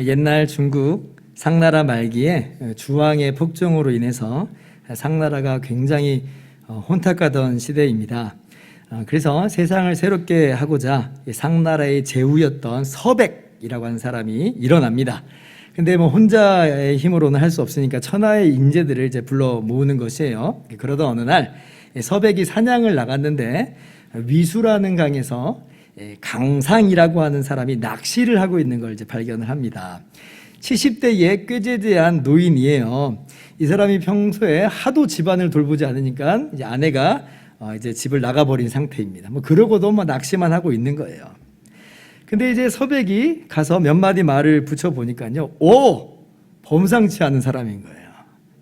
옛날 중국 상나라 말기에 주왕의 폭정으로 인해서 상나라가 굉장히 혼탁하던 시대입니다. 그래서 세상을 새롭게 하고자 상나라의 제후였던 서백이라고 하는 사람이 일어납니다. 근데 혼자의 힘으로는 할 수 없으니까 천하의 인재들을 이제 불러 모으는 것이에요. 그러던 어느 날 서백이 사냥을 나갔는데 위수라는 강에서 강상이라고 하는 사람이 낚시를 하고 있는 걸 이제 발견을 합니다. 70대의 꾀죄죄한 노인이에요. 이 사람이 평소에 하도 집안을 돌보지 않으니까 이제 아내가 이제 집을 나가버린 상태입니다. 그러고도 낚시만 하고 있는 거예요. 근데 이제 서백이 가서 몇 마디 말을 붙여보니까요, 범상치 않은 사람인 거예요.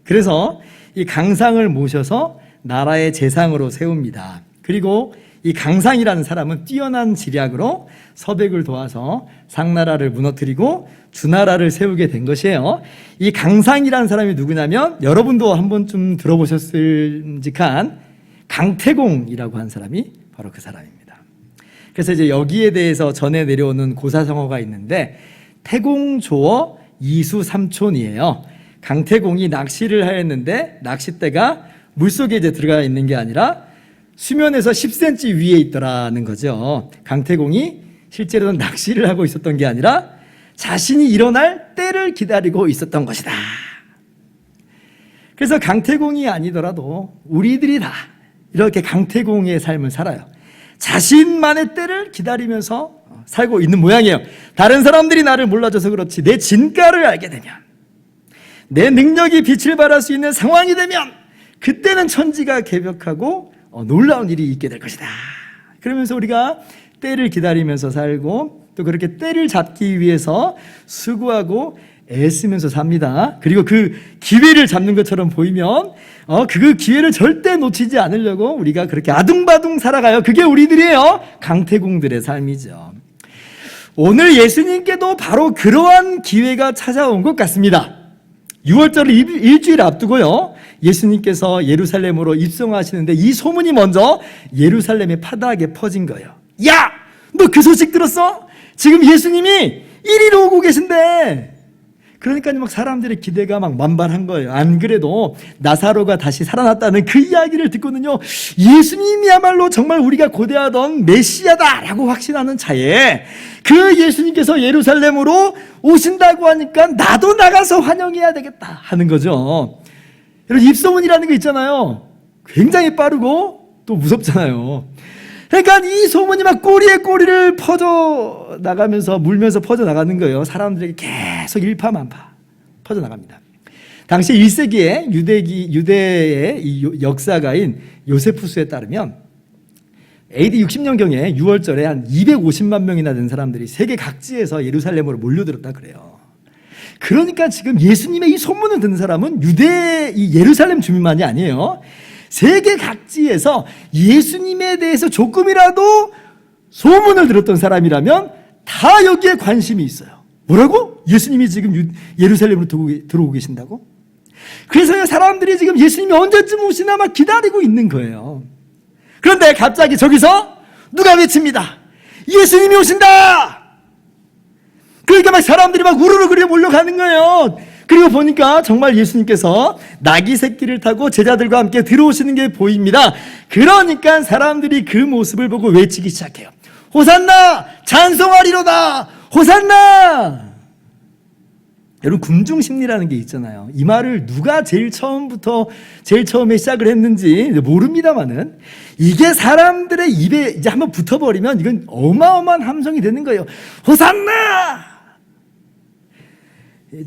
그래서 이 강상을 모셔서 나라의 재상으로 세웁니다. 그리고 이 강상이라는 사람은 뛰어난 지략으로 서백을 도와서 상나라를 무너뜨리고 주나라를 세우게 된 것이에요. 이 강상이라는 사람이 누구냐면 여러분도 한 번쯤 들어보셨을직한 강태공이라고 하는 사람이 바로 그 사람입니다. 그래서 이제 여기에 대해서 전해 내려오는 고사성어가 있는데 태공조어 이수삼촌이에요. 강태공이 낚시를 하였는데 낚싯대가 물속에 이제 들어가 있는 게 아니라 수면에서 10cm 위에 있더라는 거죠. 강태공이 실제로는 낚시를 하고 있었던 게 아니라 자신이 일어날 때를 기다리고 있었던 것이다. 그래서 강태공이 아니더라도 우리들이 다 이렇게 강태공의 삶을 살아요. 자신만의 때를 기다리면서 살고 있는 모양이에요. 다른 사람들이 나를 몰라줘서 그렇지 내 진가를 알게 되면, 내 능력이 빛을 발할 수 있는 상황이 되면 그때는 천지가 개벽하고 놀라운 일이 있게 될 것이다. 그러면서 우리가 때를 기다리면서 살고 또 그렇게 때를 잡기 위해서 수고하고 애쓰면서 삽니다. 그리고 그 기회를 잡는 것처럼 보이면 그 기회를 절대 놓치지 않으려고 우리가 그렇게 아둥바둥 살아가요. 그게 우리들이에요. 강태공들의 삶이죠. 오늘 예수님께도 바로 그러한 기회가 찾아온 것 같습니다. 6월절 일주일 앞두고요, 예수님께서 예루살렘으로 입성하시는데 이 소문이 먼저 예루살렘의 파다하게 퍼진 거예요. 야! 너 그 소식 들었어? 지금 예수님이 이리로 오고 계신데. 그러니까 사람들의 기대가 만발한 거예요. 안 그래도 나사로가 다시 살아났다는 그 이야기를 듣고는요, 예수님이야말로 정말 우리가 고대하던 메시아다라고 확신하는 차에 그 예수님께서 예루살렘으로 오신다고 하니까 나도 나가서 환영해야 되겠다 하는 거죠. 여러분, 입소문이라는 거 있잖아요. 굉장히 빠르고 또 무섭잖아요. 그러니까 이 소문이 꼬리에 꼬리를 퍼져 나가면서 물면서 퍼져 나가는 거예요. 사람들에게 계속 일파만파 퍼져 나갑니다. 당시 1세기에 유대의 이 역사가인 요세푸스에 따르면 AD 60년경에 6월절에 한 250만 명이나 되는 사람들이 세계 각지에서 예루살렘으로 몰려들었다 그래요. 그러니까 지금 예수님의 이 소문을 듣는 사람은 이 예루살렘 주민만이 아니에요. 세계 각지에서 예수님에 대해서 조금이라도 소문을 들었던 사람이라면 다 여기에 관심이 있어요. 뭐라고? 예수님이 지금 예루살렘으로 들어오고 계신다고? 그래서 사람들이 지금 예수님이 언제쯤 오시나 기다리고 있는 거예요. 그런데 갑자기 저기서 누가 외칩니다. 예수님이 오신다! 그러니까 사람들이 우르르 그려 몰려가는 거예요. 그리고 보니까 정말 예수님께서 나귀 새끼를 타고 제자들과 함께 들어오시는 게 보입니다. 그러니까 사람들이 그 모습을 보고 외치기 시작해요. 호산나! 찬송하리로다! 호산나! 여러분, 군중심리라는 게 있잖아요. 이 말을 누가 제일 처음에 시작을 했는지 모릅니다만은 이게 사람들의 입에 이제 한번 붙어버리면 이건 어마어마한 함성이 되는 거예요. 호산나!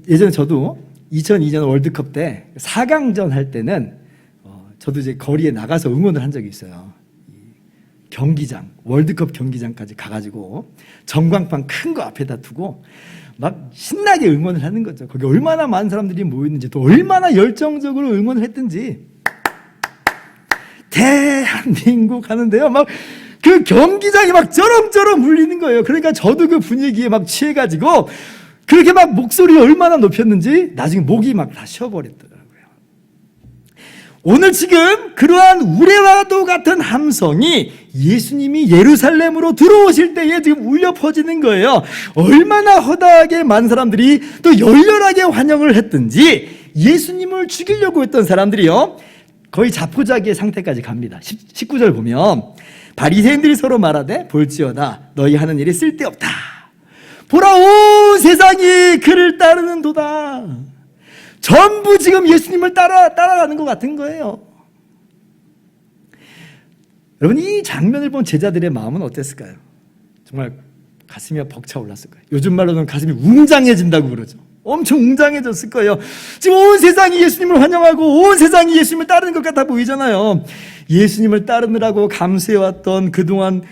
예전에 저도 2002년 월드컵 때 4강전 할 때는 저도 이제 거리에 나가서 응원을 한 적이 있어요. 경기장, 월드컵 경기장까지 가가지고 전광판 큰 거 앞에다 두고 신나게 응원을 하는 거죠. 거기 얼마나 많은 사람들이 모였는지, 또 얼마나 열정적으로 응원을 했든지. 대한민국 하는데요, 그 경기장이 쩌렁쩌렁 울리는 거예요. 그러니까 저도 그 분위기에 취해가지고 그렇게 목소리 얼마나 높였는지 나중에 목이 다 쉬어버렸더라고요. 오늘 지금 그러한 우레와도 같은 함성이 예수님이 예루살렘으로 들어오실 때에 지금 울려 퍼지는 거예요. 얼마나 허다하게 많은 사람들이 또 열렬하게 환영을 했든지 예수님을 죽이려고 했던 사람들이요, 거의 자포자기의 상태까지 갑니다. 19절 보면 바리새인들이 서로 말하되 볼지어다 너희 하는 일이 쓸데없다. 보라 온 세상이 그를 따르는도다. 전부 지금 예수님을 따라가는 것 같은 거예요. 여러분, 이 장면을 본 제자들의 마음은 어땠을까요? 정말 가슴이 벅차 올랐을 거예요. 요즘 말로는 가슴이 웅장해진다고 그러죠. 엄청 웅장해졌을 거예요. 지금 온 세상이 예수님을 환영하고 온 세상이 예수님을 따르는 것 같아 보이잖아요. 예수님을 따르느라고 감수해왔던 그동안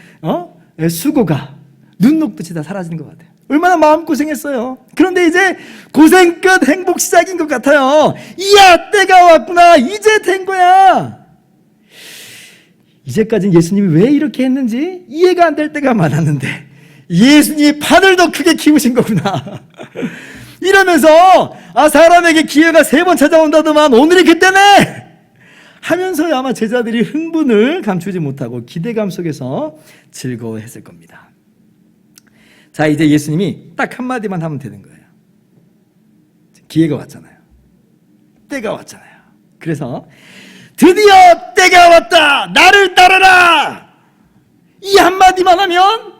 수고가 눈 녹듯이 다 사라지는 것 같아요. 얼마나 마음고생했어요. 그런데 이제 고생 끝 행복 시작인 것 같아요. 이야, 때가 왔구나. 이제 된 거야. 이제까지는 예수님이 왜 이렇게 했는지 이해가 안 될 때가 많았는데 예수님이 판을 더 크게 키우신 거구나. 이러면서 사람에게 기회가 3번 찾아온다더만 오늘이 그때네 하면서 아마 제자들이 흥분을 감추지 못하고 기대감 속에서 즐거워했을 겁니다. 자, 이제 예수님이 딱 한마디만 하면 되는 거예요. 기회가 왔잖아요. 때가 왔잖아요. 그래서 드디어 때가 왔다. 나를 따르라. 이 한마디만 하면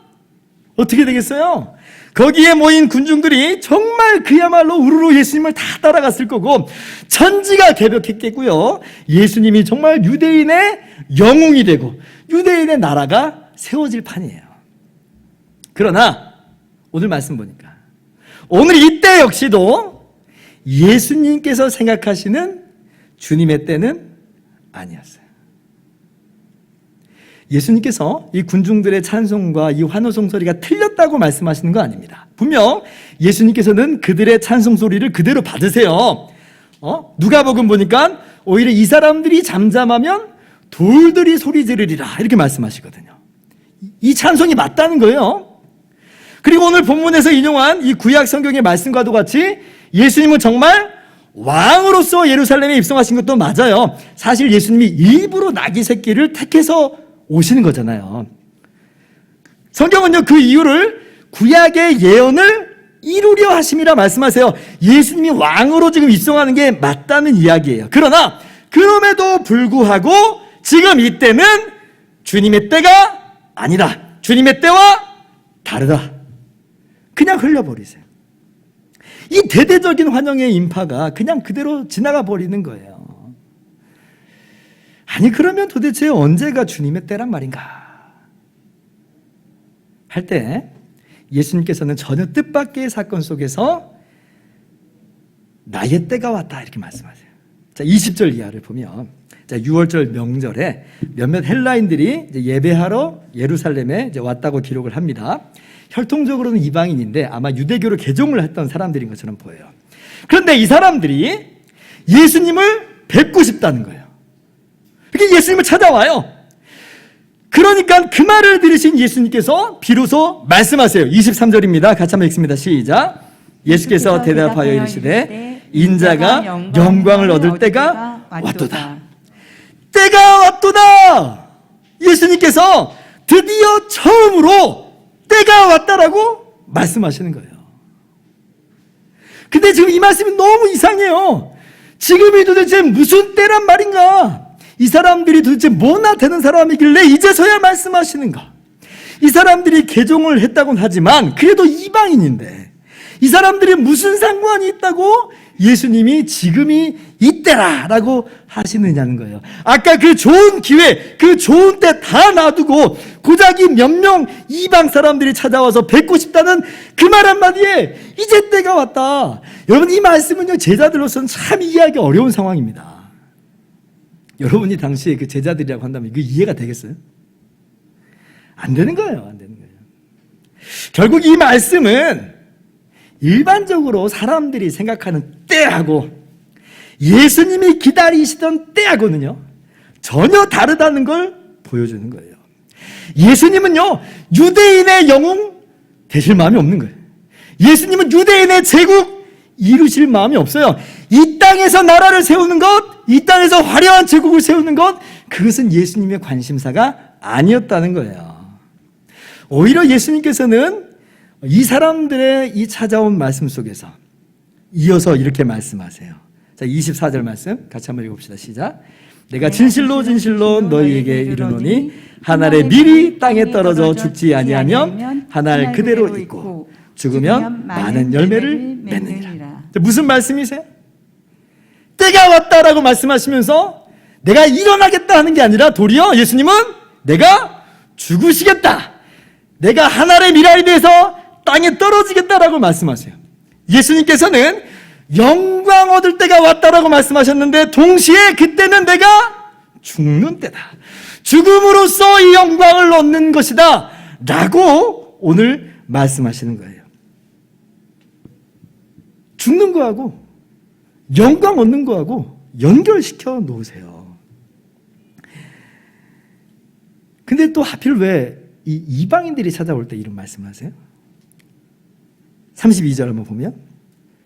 어떻게 되겠어요? 거기에 모인 군중들이 정말 그야말로 우르르 예수님을 다 따라갔을 거고 천지가 개벽했겠고요. 예수님이 정말 유대인의 영웅이 되고 유대인의 나라가 세워질 판이에요. 그러나 오늘 말씀 보니까 오늘 이때 역시도 예수님께서 생각하시는 주님의 때는 아니었어요. 예수님께서 이 군중들의 찬송과 이 환호성 소리가 틀렸다고 말씀하시는 거 아닙니다. 분명 예수님께서는 그들의 찬송 소리를 그대로 받으세요. 누가복음 보니까 오히려 이 사람들이 잠잠하면 돌들이 소리 지르리라 이렇게 말씀하시거든요. 이 찬송이 맞다는 거예요. 그리고 오늘 본문에서 인용한 이 구약 성경의 말씀과도 같이 예수님은 정말 왕으로서 예루살렘에 입성하신 것도 맞아요. 사실 예수님이 일부러 나귀 새끼를 택해서 오시는 거잖아요. 성경은요, 그 이유를 구약의 예언을 이루려 하심이라 말씀하세요. 예수님이 왕으로 지금 입성하는 게 맞다는 이야기예요. 그러나 그럼에도 불구하고 지금 이때는 주님의 때가 아니다. 주님의 때와 다르다. 그냥 흘려버리세요. 이 대대적인 환영의 인파가 그냥 그대로 지나가 버리는 거예요. 아니, 그러면 도대체 언제가 주님의 때란 말인가? 할 때 예수님께서는 전혀 뜻밖의 사건 속에서 나의 때가 왔다 이렇게 말씀하세요. 자, 20절 이하를 보면, 자, 6월절 명절에 몇몇 헬라인들이 이제 예배하러 예루살렘에 이제 왔다고 기록을 합니다. 혈통적으로는 이방인인데 아마 유대교로 개종을 했던 사람들인 것처럼 보여요. 그런데 이 사람들이 예수님을 뵙고 싶다는 거예요. 그렇게 예수님을 찾아와요. 그러니까 그 말을 들으신 예수님께서 비로소 말씀하세요. 23절입니다. 같이 한번 읽습니다. 시작. 예수께서 대답하여 이르시되 인자가 영광을 얻을 때가 왔도다. 때가 왔도다. 예수님께서 드디어 처음으로 때가 왔다라고 말씀하시는 거예요. 근데 지금 이 말씀이 너무 이상해요. 지금이 도대체 무슨 때란 말인가? 이 사람들이 도대체 뭐나 되는 사람이길래 이제서야 말씀하시는가? 이 사람들이 개종을 했다고는 하지만 그래도 이방인인데 이 사람들이 무슨 상관이 있다고 예수님이 지금이 이때라라고 하시느냐는 거예요. 아까 그 좋은 기회, 그 좋은 때 다 놔두고 고작이 몇 명 이방 사람들이 찾아와서 뵙고 싶다는 그 말 한마디에 이제 때가 왔다. 여러분, 이 말씀은요, 제자들로서는 참 이해하기 어려운 상황입니다. 여러분이 당시에 그 제자들이라고 한다면 이거 이해가 되겠어요? 안 되는 거예요. 안 되는 거예요. 결국 이 말씀은 일반적으로 사람들이 생각하는 때하고 예수님이 기다리시던 때하고는요, 전혀 다르다는 걸 보여주는 거예요. 예수님은요, 유대인의 영웅 되실 마음이 없는 거예요. 예수님은 유대인의 제국 이루실 마음이 없어요. 이 땅에서 나라를 세우는 것, 이 땅에서 화려한 제국을 세우는 것, 그것은 예수님의 관심사가 아니었다는 거예요. 오히려 예수님께서는 이 사람들의 이 찾아온 말씀 속에서 이어서 이렇게 말씀하세요. 자, 24절 말씀 같이 한번 읽어봅시다. 시작. 내가 진실로 진실로 너희에게 이르노니 한 알의 밀이 땅에 떨어져 죽지 아니하면 한 알 그대로 있고 죽으면 많은 열매를 맺느니라. 무슨 말씀이세요? 때가 왔다라고 말씀하시면서 내가 일어나겠다 하는 게 아니라 도리어 예수님은 내가 죽으시겠다, 내가 한 알의 밀알이 돼서 땅에 떨어지겠다라고 말씀하세요. 예수님께서는 영광 얻을 때가 왔다라고 말씀하셨는데 동시에 그때는 내가 죽는 때다, 죽음으로써 이 영광을 얻는 것이다 라고 오늘 말씀하시는 거예요. 죽는 거하고 영광 얻는 거하고 연결시켜 놓으세요. 근데 또 하필 왜 이 이방인들이 찾아올 때 이런 말씀하세요? 32절 한번 보면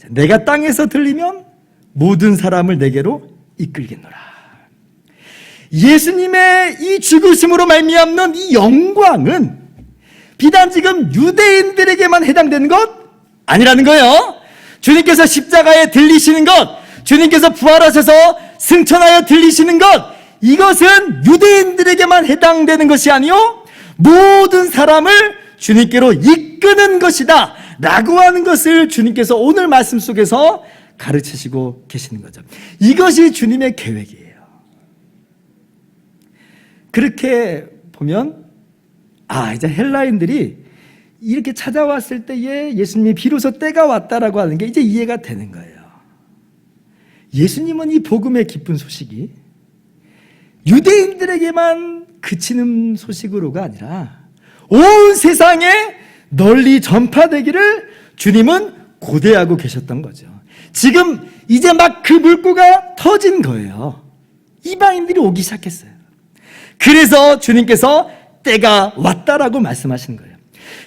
내가 땅에서 들리면 모든 사람을 내게로 이끌겠노라. 예수님의 이 죽으심으로 말미암는 이 영광은 비단 지금 유대인들에게만 해당되는 것 아니라는 거예요. 주님께서 십자가에 들리시는 것, 주님께서 부활하셔서 승천하여 들리시는 것, 이것은 유대인들에게만 해당되는 것이 아니요 모든 사람을 주님께로 이끄는 것이다 라고 하는 것을 주님께서 오늘 말씀 속에서 가르치시고 계시는 거죠. 이것이 주님의 계획이에요. 그렇게 보면 이제 헬라인들이 이렇게 찾아왔을 때에 예수님이 비로소 때가 왔다라고 하는 게 이제 이해가 되는 거예요. 예수님은 이 복음의 기쁜 소식이 유대인들에게만 그치는 소식으로가 아니라 온 세상에 널리 전파되기를 주님은 고대하고 계셨던 거죠. 지금 이제 막 그 물꼬가 터진 거예요. 이방인들이 오기 시작했어요. 그래서 주님께서 때가 왔다라고 말씀하시는 거예요.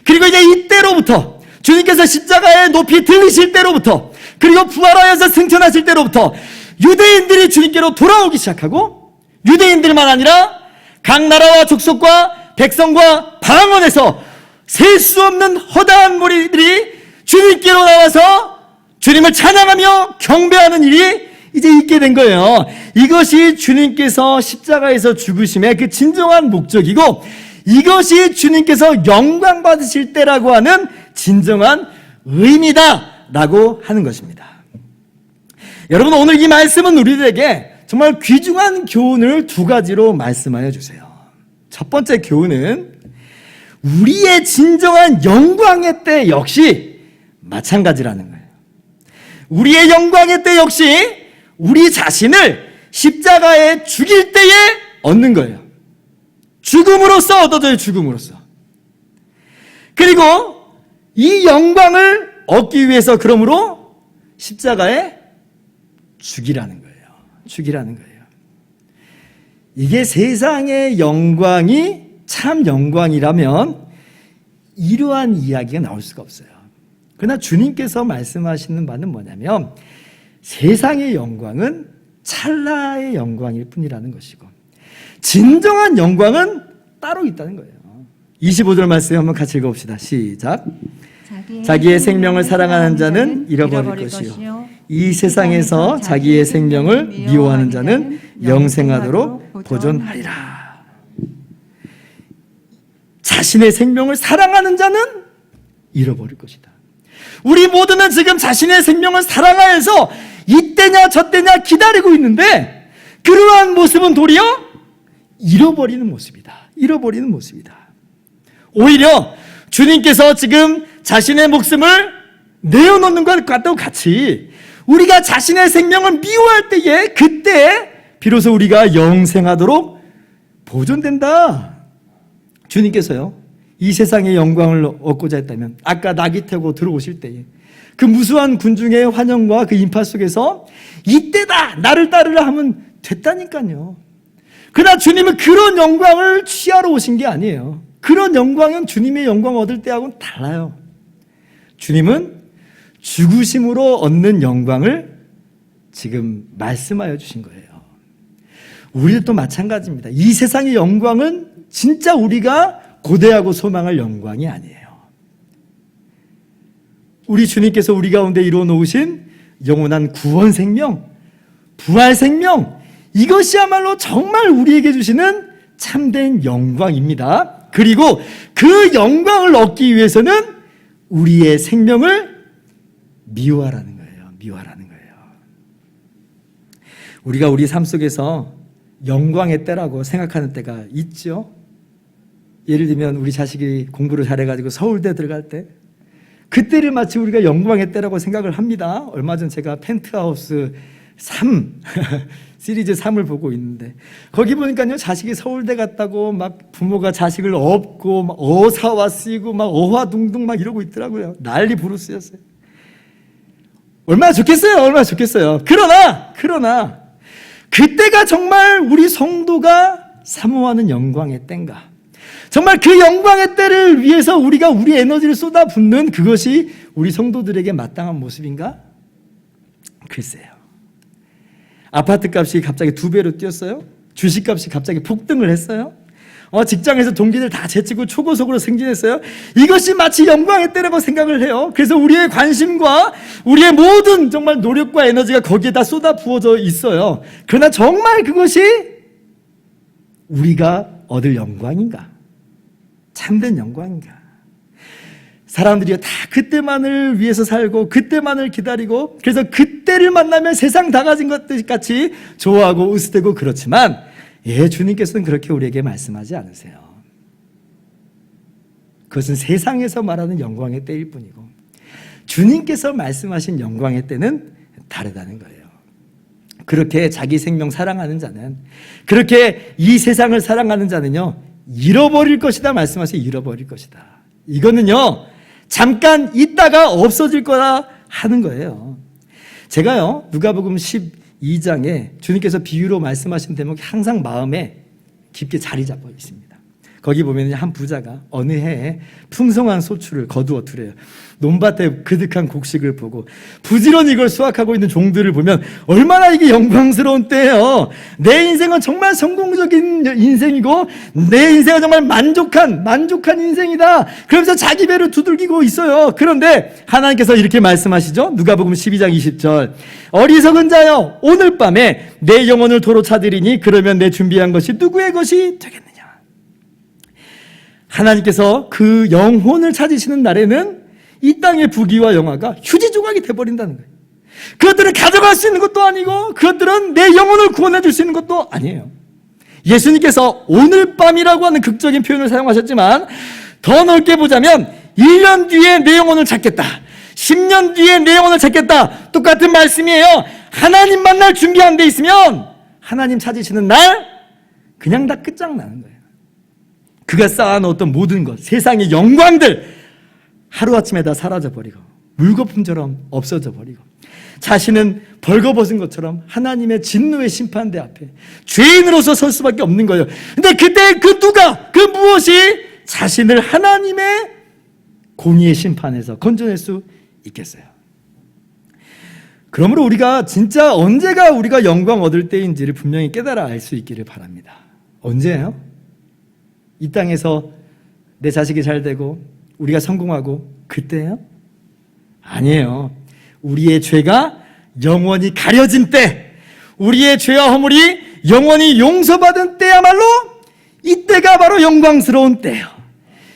그리고 이제 이때로부터 주님께서 십자가에 높이 들리실 때로부터 그리고 부활하여서 승천하실 때로부터 유대인들이 주님께로 돌아오기 시작하고 유대인들만 아니라 각 나라와 족속과 백성과 방언에서 셀 수 없는 허다한 무리들이 주님께로 나와서 주님을 찬양하며 경배하는 일이 이제 있게 된 거예요. 이것이 주님께서 십자가에서 죽으심의 그 진정한 목적이고 이것이 주님께서 영광 받으실 때라고 하는 진정한 의미다 라고 하는 것입니다. 여러분, 오늘 이 말씀은 우리들에게 정말 귀중한 교훈을 두 가지로 말씀하여 주세요. 첫 번째 교훈은 우리의 진정한 영광의 때 역시 마찬가지라는 거예요. 우리의 영광의 때 역시 우리 자신을 십자가에 죽일 때에 얻는 거예요. 죽음으로써 얻어져요. 죽음으로써. 그리고 이 영광을 얻기 위해서 그러므로 십자가에 죽이라는 거예요. 죽이라는 거예요. 이게 세상의 영광이 참 영광이라면 이러한 이야기가 나올 수가 없어요. 그러나 주님께서 말씀하시는 바는 뭐냐면 세상의 영광은 찰나의 영광일 뿐이라는 것이고 진정한 영광은 따로 있다는 거예요. 25절 말씀 한번 같이 읽어봅시다. 시작. 자기의 생명을 사랑하는 자는 잃어버릴 것이요 이 세상에서 자기의 생명을 미워하는 자는 영생하도록 보존하리라. 자신의 생명을 사랑하는 자는 잃어버릴 것이다. 우리 모두는 지금 자신의 생명을 사랑하여서 이때냐 저때냐 기다리고 있는데 그러한 모습은 도리어 잃어버리는 모습이다. 잃어버리는 모습이다. 오히려 주님께서 지금 자신의 목숨을 내어놓는 것과도 같이 우리가 자신의 생명을 미워할 때에 그때 비로소 우리가 영생하도록 보존된다. 주님께서요 이 세상의 영광을 얻고자 했다면 아까 나귀 타고 들어오실 때에 그 무수한 군중의 환영과 그 인파 속에서 이때다 나를 따르라 하면 됐다니까요. 그러나 주님은 그런 영광을 취하러 오신 게 아니에요. 그런 영광은 주님의 영광을 얻을 때하고는 달라요. 주님은 죽으심으로 얻는 영광을 지금 말씀하여 주신 거예요. 우리도 마찬가지입니다. 이 세상의 영광은 진짜 우리가 고대하고 소망할 영광이 아니에요. 우리 주님께서 우리 가운데 이루어 놓으신 영원한 구원 생명, 부활 생명, 이것이야말로 정말 우리에게 주시는 참된 영광입니다. 그리고 그 영광을 얻기 위해서는 우리의 생명을 미워하라는 거예요. 미워하라는 거예요. 우리가 우리 삶 속에서 영광의 때라고 생각하는 때가 있죠. 예를 들면 우리 자식이 공부를 잘해가지고 서울대 들어갈 때, 그때를 마치 우리가 영광의 때라고 생각을 합니다. 얼마 전 제가 펜트하우스 3 시리즈 3을 보고 있는데, 거기 보니까요, 자식이 서울대 갔다고 막 부모가 자식을 업고 막 어사와 쓰이고 막 어화둥둥 막 이러고 있더라고요. 난리 부르스였어요. 얼마나 좋겠어요. 얼마나 좋겠어요. 그러나 그때가 정말 우리 성도가 사모하는 영광의 때인가? 정말 그 영광의 때를 위해서 우리가 우리 에너지를 쏟아붓는 그것이 우리 성도들에게 마땅한 모습인가? 글쎄요. 아파트 값이 갑자기 2배로 뛰었어요. 주식값이 갑자기 폭등을 했어요. 직장에서 동기들 다 제치고 초고속으로 승진했어요. 이것이 마치 영광의 때라고 생각을 해요. 그래서 우리의 관심과 우리의 모든 정말 노력과 에너지가 거기에다 쏟아 부어져 있어요. 그러나 정말 그것이 우리가 얻을 영광인가? 참된 영광인가? 사람들이 다 그때만을 위해서 살고 그때만을 기다리고, 그래서 그때를 만나면 세상 다 가진 것 같이 좋아하고 으스대고 그렇지만, 주님께서는 그렇게 우리에게 말씀하지 않으세요. 그것은 세상에서 말하는 영광의 때일 뿐이고, 주님께서 말씀하신 영광의 때는 다르다는 거예요. 그렇게 자기 생명 사랑하는 자는, 그렇게 이 세상을 사랑하는 자는요, 잃어버릴 것이다 말씀하세요. 잃어버릴 것이다. 이거는요, 잠깐 있다가 없어질 거라 하는 거예요. 제가요, 누가복음 12장에 주님께서 비유로 말씀하신 대목이 항상 마음에 깊게 자리 잡아 있습니다. 거기 보면 한 부자가 어느 해에 풍성한 소출을 거두어 두래요. 논밭에 그득한 곡식을 보고 부지런히 이걸 수확하고 있는 종들을 보면 얼마나 이게 영광스러운 때예요. 내 인생은 정말 성공적인 인생이고 내 인생은 정말 만족한 인생이다. 그러면서 자기 배를 두들기고 있어요. 그런데 하나님께서 이렇게 말씀하시죠. 누가복음 12장 20절. 어리석은 자여, 오늘 밤에 내 영혼을 도로 찾으리니 그러면 내 준비한 것이 누구의 것이 되겠느냐. 하나님께서 그 영혼을 찾으시는 날에는 이 땅의 부귀와 영화가 휴지 조각이 돼버린다는 거예요. 그것들을 가져갈 수 있는 것도 아니고 그것들은 내 영혼을 구원해 줄 수 있는 것도 아니에요. 예수님께서 오늘 밤이라고 하는 극적인 표현을 사용하셨지만, 더 넓게 보자면 1년 뒤에 내 영혼을 찾겠다, 10년 뒤에 내 영혼을 찾겠다, 똑같은 말씀이에요. 하나님 만날 준비 안 돼 있으면 하나님 찾으시는 날 그냥 다 끝장나는 거예요. 그가 쌓아놓았던 모든 것, 세상의 영광들 하루아침에 다 사라져버리고 물거품처럼 없어져 버리고, 자신은 벌거벗은 것처럼 하나님의 진노의 심판대 앞에 죄인으로서 설 수밖에 없는 거예요. 근데 그때 그 누가, 그 무엇이 자신을 하나님의 공의의 심판에서 건져낼 수 있겠어요? 그러므로 우리가 진짜 언제가 우리가 영광 얻을 때인지를 분명히 깨달아 알 수 있기를 바랍니다. 언제예요? 이 땅에서 내 자식이 잘 되고 우리가 성공하고 그때예요? 아니에요. 우리의 죄가 영원히 가려진 때, 우리의 죄와 허물이 영원히 용서받은 때야말로 이때가 바로 영광스러운 때예요.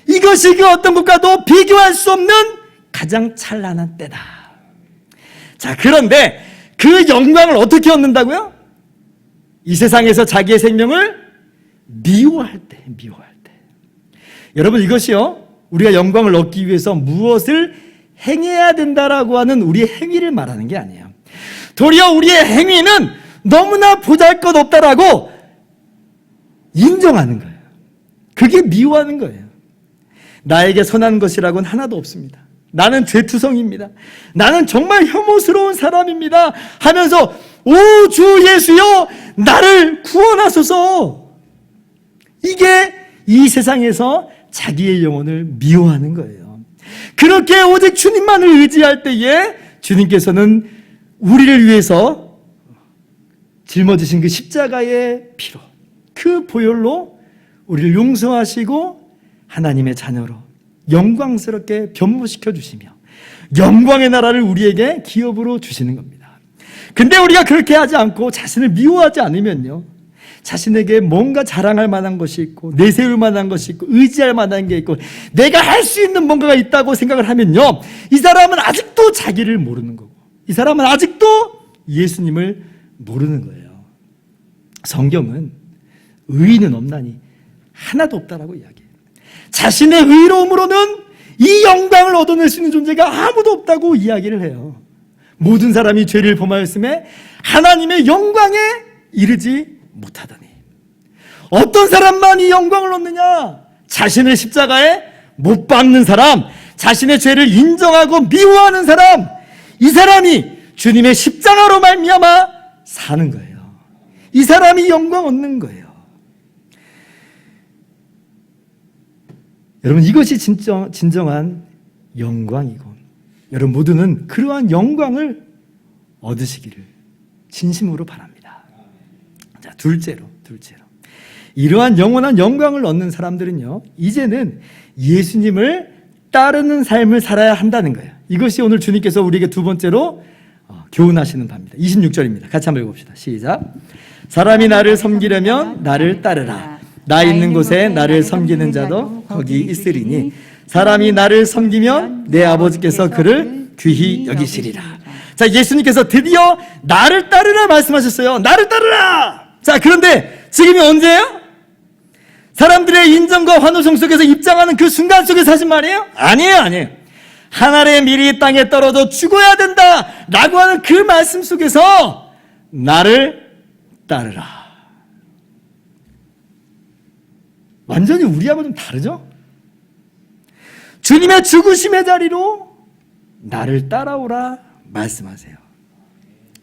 이것이 그 어떤 것과도 비교할 수 없는 가장 찬란한 때다. 자, 그런데 그 영광을 어떻게 얻는다고요? 이 세상에서 자기의 생명을 미워할 때. 여러분, 이것이요, 우리가 영광을 얻기 위해서 무엇을 행해야 된다라고 하는 우리의 행위를 말하는 게 아니에요. 도리어 우리의 행위는 너무나 보잘것없다라고 인정하는 거예요. 그게 미워하는 거예요. 나에게 선한 것이라고는 하나도 없습니다. 나는 죄투성입니다. 나는 정말 혐오스러운 사람입니다 하면서 오 주 예수여 나를 구원하소서, 이게 이 세상에서 자기의 영혼을 미워하는 거예요. 그렇게 오직 주님만을 의지할 때에 주님께서는 우리를 위해서 짊어지신 그 십자가의 피로, 그 보혈로 우리를 용서하시고 하나님의 자녀로 영광스럽게 변모시켜 주시며 영광의 나라를 우리에게 기업으로 주시는 겁니다. 근데 우리가 그렇게 하지 않고 자신을 미워하지 않으면요, 자신에게 뭔가 자랑할 만한 것이 있고 내세울 만한 것이 있고 의지할 만한 게 있고 내가 할 수 있는 뭔가가 있다고 생각을 하면요, 이 사람은 아직도 자기를 모르는 거고 이 사람은 아직도 예수님을 모르는 거예요. 성경은 의인은 없나니 하나도 없다라고 이야기해요. 자신의 의로움으로는 이 영광을 얻어낼 수 있는 존재가 아무도 없다고 이야기를 해요. 모든 사람이 죄를 범하였음에 하나님의 영광에 이르지 못하더니 어떤 사람만 이 영광을 얻느냐? 자신을 십자가에 못 박는 사람, 자신의 죄를 인정하고 미워하는 사람, 이 사람이 주님의 십자가로 말미암아 사는 거예요. 이 사람이 영광 얻는 거예요. 여러분, 이것이 진정한 영광이고 여러분 모두는 그러한 영광을 얻으시기를 진심으로 바랍니다. 자, 둘째로 이러한 영원한 영광을 얻는 사람들은요, 이제는 예수님을 따르는 삶을 살아야 한다는 거예요. 이것이 오늘 주님께서 우리에게 두 번째로 교훈하시는 바입니다. 26절입니다. 같이 한번 읽어봅시다. 시작. 사람이 나를 섬기려면 나를 따르라. 나 있는 곳에 나를 섬기는 자도 거기 있으리니 사람이 나를 섬기면 내 아버지께서 그를 귀히 여기시리라. 자, 예수님께서 드디어 나를 따르라 말씀하셨어요. 나를 따르라. 자, 그런데 지금이 언제예요? 사람들의 인정과 환호성 속에서 입장하는 그 순간 속에서 하신 말이에요? 아니에요. 하늘의 밀이 땅에 떨어져 죽어야 된다 라고 하는 그 말씀 속에서 나를 따르라. 완전히 우리하고 좀 다르죠? 주님의 죽으심의 자리로 나를 따라오라 말씀하세요.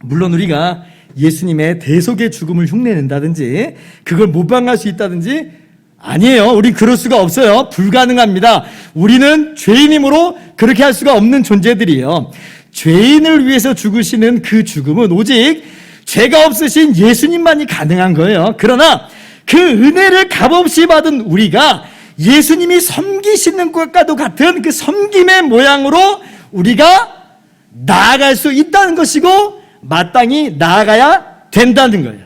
물론 우리가 예수님의 대속의 죽음을 흉내낸다든지 그걸 모방할 수 있다든지 아니에요. 우리 그럴 수가 없어요. 불가능합니다. 우리는 죄인이므로 그렇게 할 수가 없는 존재들이에요. 죄인을 위해서 죽으시는 그 죽음은 오직 죄가 없으신 예수님만이 가능한 거예요. 그러나 그 은혜를 값없이 받은 우리가 예수님이 섬기시는 것과도 같은 그 섬김의 모양으로 우리가 나아갈 수 있다는 것이고 마땅히 나아가야 된다는 거예요.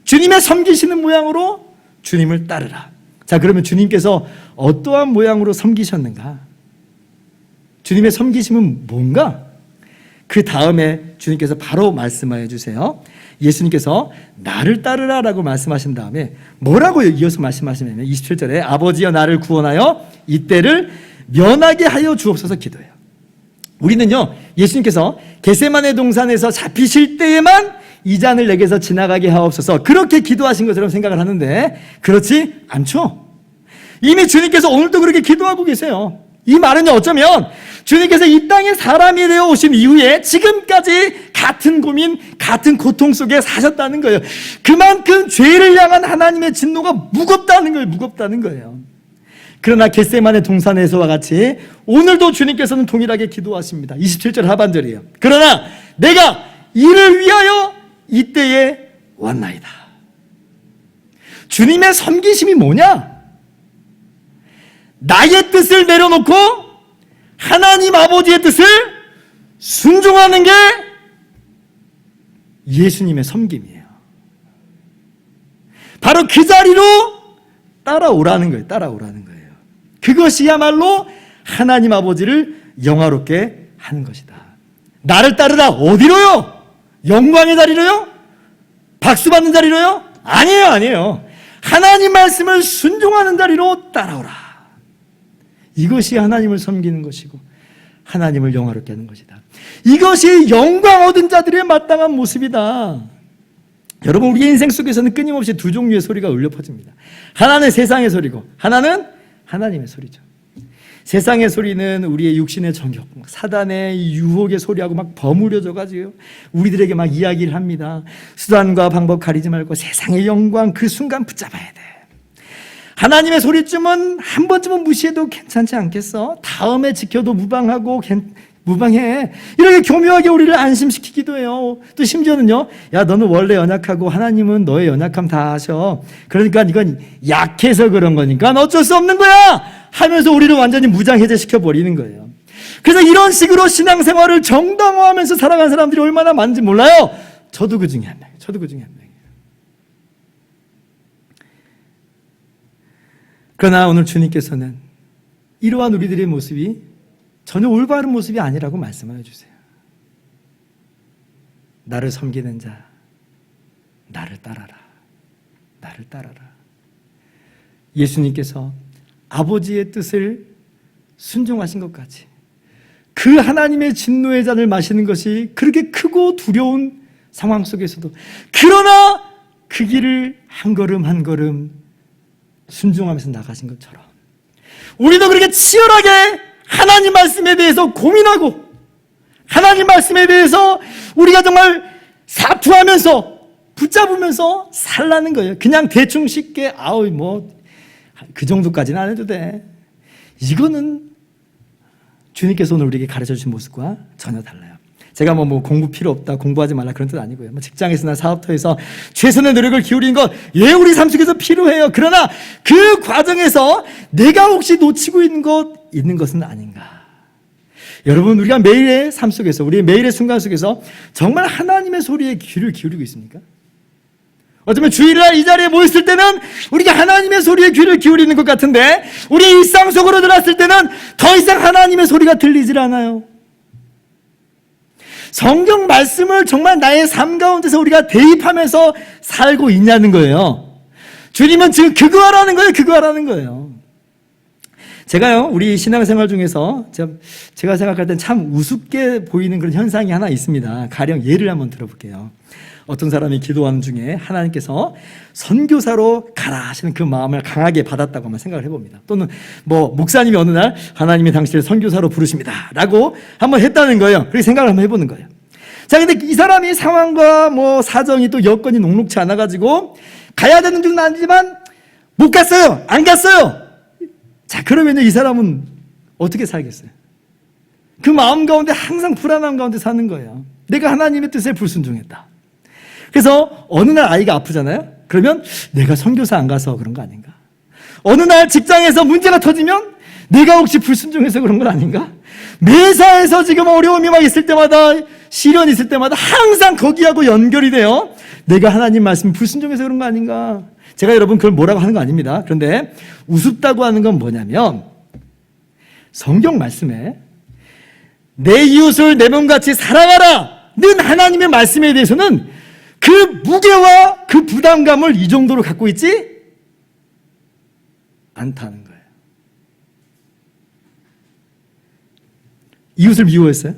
주님의 섬기시는 모양으로 주님을 따르라. 자, 그러면 주님께서 어떠한 모양으로 섬기셨는가? 주님의 섬기심은 뭔가? 그 다음에 주님께서 바로 말씀해 주세요. 예수님께서 나를 따르라 라고 말씀하신 다음에 뭐라고 이어서 말씀하시냐면 27절에 아버지여 나를 구원하여 이때를 면하게 하여 주옵소서 기도해요. 우리는요, 예수님께서 겟세마네 동산에서 잡히실 때에만 이 잔을 내게서 지나가게 하옵소서 그렇게 기도하신 것처럼 생각을 하는데 그렇지 않죠. 이미 주님께서 오늘도 그렇게 기도하고 계세요. 이 말은요, 어쩌면 주님께서 이 땅에 사람이 되어 오신 이후에 지금까지 같은 고민, 같은 고통 속에 사셨다는 거예요. 그만큼 죄를 향한 하나님의 진노가 무겁다는 거예요. 그러나 겟세마네 동산에서와 같이 오늘도 주님께서는 동일하게 기도하십니다. 27절 하반절이에요. 그러나 내가 이를 위하여 이때에 왔나이다. 주님의 섬기심이 뭐냐? 나의 뜻을 내려놓고 하나님 아버지의 뜻을 순종하는 게 예수님의 섬김이에요. 바로 그 자리로 따라오라는 거예요. 그것이야말로 하나님 아버지를 영화롭게 하는 것이다. 나를 따르라. 어디로요? 영광의 자리로요? 박수 받는 자리로요? 아니에요. 하나님 말씀을 순종하는 자리로 따라오라. 이것이 하나님을 섬기는 것이고 하나님을 영화롭게 하는 것이다. 이것이 영광 얻은 자들의 마땅한 모습이다. 여러분, 우리의 인생 속에서는 끊임없이 두 종류의 소리가 울려 퍼집니다. 하나는 세상의 소리고 하나는 하나님의 소리죠. 세상의 소리는 우리의 육신의 정욕, 사단의 유혹의 소리하고 막 버무려져가지고 우리들에게 막 이야기를 합니다. 수단과 방법 가리지 말고 세상의 영광 그 순간 붙잡아야 돼. 하나님의 소리쯤은 한 번쯤은 무시해도 괜찮지 않겠어? 다음에 지켜도 무방하고 무방해. 이렇게 교묘하게 우리를 안심시키기도 해요. 또 심지어는요, 야, 너는 원래 연약하고 하나님은 너의 연약함 다 아셔. 그러니까 이건 약해서 그런 거니까 어쩔 수 없는 거야! 하면서 우리를 완전히 무장해제시켜 버리는 거예요. 그래서 이런 식으로 신앙생활을 정당화하면서 살아가는 사람들이 얼마나 많은지 몰라요. 저도 그 중에 한 명이에요. 그러나 오늘 주님께서는 이러한 우리들의 모습이 전혀 올바른 모습이 아니라고 말씀해 주세요. 나를 섬기는 자, 나를 따라라. 예수님께서 아버지의 뜻을 순종하신 것까지 그 하나님의 진노의 잔을 마시는 것이 그렇게 크고 두려운 상황 속에서도, 그러나 그 길을 한 걸음 한 걸음 순종하면서 나가신 것처럼 우리도 그렇게 치열하게 하나님 말씀에 대해서 고민하고 하나님 말씀에 대해서 우리가 정말 사투하면서 붙잡으면서 살라는 거예요. 그냥 대충 쉽게 그 정도까지는 안 해도 돼. 이거는 주님께서 오늘 우리에게 가르쳐 주신 모습과 전혀 달라요. 제가 뭐 공부 필요 없다, 공부하지 말라 그런 뜻 아니고요. 직장에서나 사업터에서 최선의 노력을 기울이는 것, 우리 삶 속에서 필요해요. 그러나 그 과정에서 내가 혹시 놓치고 있는 것은 아닌가. 여러분, 우리가 매일의 삶 속에서, 우리의 매일의 순간 속에서 정말 하나님의 소리에 귀를 기울이고 있습니까? 어쩌면 주일날 이 자리에 모였을 때는 우리가 하나님의 소리에 귀를 기울이는 것 같은데 우리 일상 속으로 들어왔을 때는 더 이상 하나님의 소리가 들리질 않아요. 성경 말씀을 정말 나의 삶 가운데서 우리가 대입하면서 살고 있냐는 거예요. 주님은 지금 그거 하라는 거예요. 제가요, 우리 신앙생활 중에서 제가 생각할 땐 참 우습게 보이는 그런 현상이 하나 있습니다. 가령 예를 한번 들어볼게요. 어떤 사람이 기도하는 중에 하나님께서 선교사로 가라 하시는 그 마음을 강하게 받았다고 한번 생각을 해봅니다. 또는 목사님이 어느 날 하나님이 당신을 선교사로 부르십니다 라고 한번 했다는 거예요. 그렇게 생각을 한번 해보는 거예요. 자, 근데 이 사람이 상황과 사정이 또 여건이 녹록치 않아가지고 가야 되는 줄은 아니지만 못 갔어요. 안 갔어요. 자, 그러면 이 사람은 어떻게 살겠어요? 그 마음 가운데 항상 불안함 가운데 사는 거예요. 내가 하나님의 뜻에 불순종했다. 그래서 어느 날 아이가 아프잖아요. 그러면 내가 선교사 안 가서 그런 거 아닌가? 어느 날 직장에서 문제가 터지면 내가 혹시 불순종해서 그런 건 아닌가? 매사에서 지금 어려움이 막 있을 때마다, 시련이 있을 때마다 항상 거기하고 연결이 돼요. 내가 하나님 말씀 불순종해서 그런 거 아닌가? 제가 여러분 그걸 뭐라고 하는 거 아닙니다. 그런데 우습다고 하는 건 뭐냐면 성경 말씀에 내 이웃을 내 몸같이 사랑하라는 하나님의 말씀에 대해서는 그 무게와 그 부담감을 이 정도로 갖고 있지 않다는 거예요. 이웃을 미워했어요?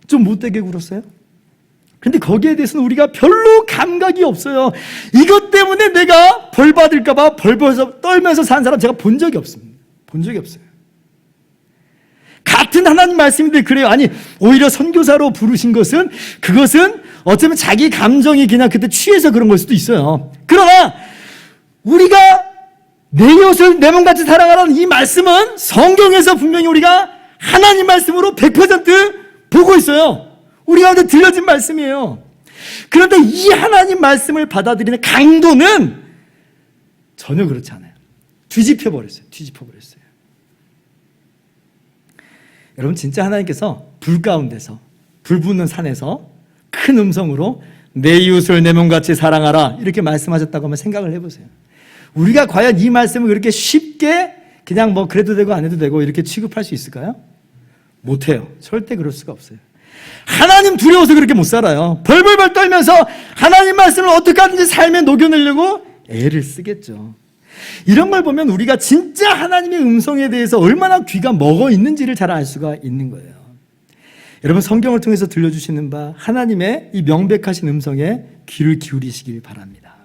좀 못되게 굴었어요? 근데 거기에 대해서는 우리가 별로 감각이 없어요. 이것 때문에 내가 벌 받을까봐 벌벌 떨면서 산 사람 제가 본 적이 없습니다. 본 적이 없어요. 같은 하나님 말씀인데 그래요. 아니, 오히려 선교사로 부르신 것은, 그것은 어쩌면 자기 감정이 그냥 그때 취해서 그런 걸 수도 있어요. 그러나 우리가 내 이웃을 내 몸같이 사랑하라는 이 말씀은 성경에서 분명히 우리가 하나님 말씀으로 100% 보고 있어요. 우리 가운데 들려진 말씀이에요. 그런데 이 하나님 말씀을 받아들이는 강도는 전혀 그렇지 않아요. 뒤집혀 버렸어요. 여러분, 진짜 하나님께서 불 가운데서, 불 붙는 산에서 큰 음성으로 내 이웃을 내 몸같이 사랑하라 이렇게 말씀하셨다고 한번 생각을 해보세요. 우리가 과연 이 말씀을 그렇게 쉽게 그냥 그래도 되고 안 해도 되고 이렇게 취급할 수 있을까요? 못해요. 절대 그럴 수가 없어요. 하나님 두려워서 그렇게 못 살아요. 벌벌벌 떨면서 하나님 말씀을 어떻게 하든지 삶에 녹여내려고 애를 쓰겠죠. 이런 걸 보면 우리가 진짜 하나님의 음성에 대해서 얼마나 귀가 먹어 있는지를 잘 알 수가 있는 거예요. 여러분, 성경을 통해서 들려주시는 바 하나님의 이 명백하신 음성에 귀를 기울이시길 바랍니다.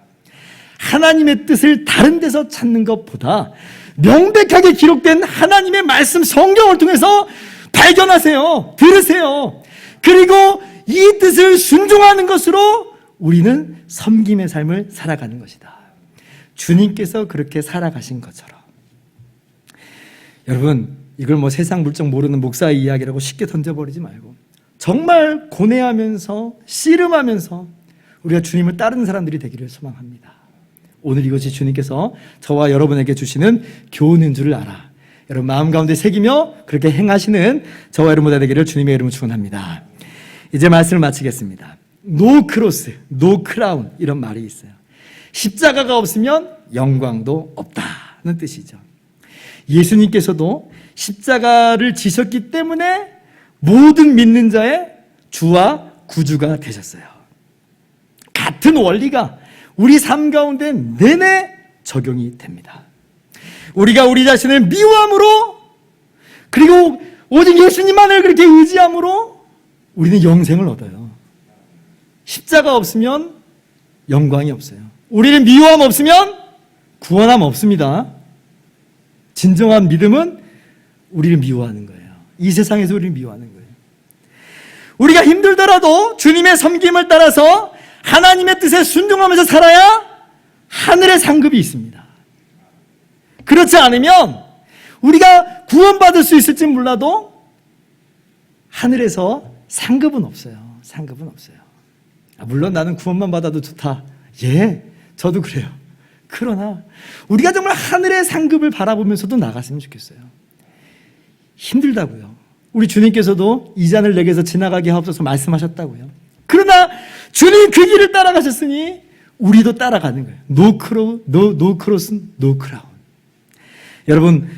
하나님의 뜻을 다른 데서 찾는 것보다 명백하게 기록된 하나님의 말씀 성경을 통해서 발견하세요. 들으세요. 그리고 이 뜻을 순종하는 것으로 우리는 섬김의 삶을 살아가는 것이다. 주님께서 그렇게 살아가신 것처럼. 여러분, 이걸 뭐 세상 물정 모르는 목사의 이야기라고 쉽게 던져버리지 말고 정말 고뇌하면서 씨름하면서 우리가 주님을 따르는 사람들이 되기를 소망합니다. 오늘 이것이 주님께서 저와 여러분에게 주시는 교훈인 줄을 알아. 여러분 마음 가운데 새기며 그렇게 행하시는 저와 여러분 모두 되기를 주님의 이름으로 축원합니다. 이제 말씀을 마치겠습니다. 노 크로스, 노 크라운 이런 말이 있어요. 십자가가 없으면 영광도 없다는 뜻이죠. 예수님께서도 십자가를 지셨기 때문에 모든 믿는 자의 주와 구주가 되셨어요. 같은 원리가 우리 삶 가운데 내내 적용이 됩니다. 우리가 우리 자신을 미워함으로 그리고 오직 예수님만을 그렇게 의지함으로 우리는 영생을 얻어요. 십자가 없으면 영광이 없어요. 우리는 미워함 없으면 구원함 없습니다. 진정한 믿음은 우리를 미워하는 거예요. 이 세상에서 우리를 미워하는 거예요. 우리가 힘들더라도 주님의 섬김을 따라서 하나님의 뜻에 순종하면서 살아야 하늘의 상급이 있습니다. 그렇지 않으면 우리가 구원받을 수 있을지 몰라도 하늘에서 상급은 없어요. 상급은 없어요. 물론 나는 구원만 받아도 좋다. 예, 저도 그래요. 그러나 우리가 정말 하늘의 상급을 바라보면서도 나갔으면 좋겠어요. 힘들다고요. 우리 주님께서도 이 잔을 내게서 지나가게 하옵소서 말씀하셨다고요. 그러나 주님 그 길을 따라가셨으니 우리도 따라가는 거예요. 노 크로스, 노 크라운. 여러분,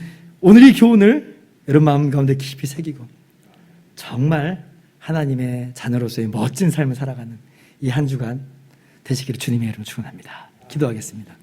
오늘 이 교훈을 여러분 마음 가운데 깊이 새기고 정말 하나님의 자녀로서의 멋진 삶을 살아가는 이 한 주간 되시기를 주님의 이름으로 축원합니다. 기도하겠습니다.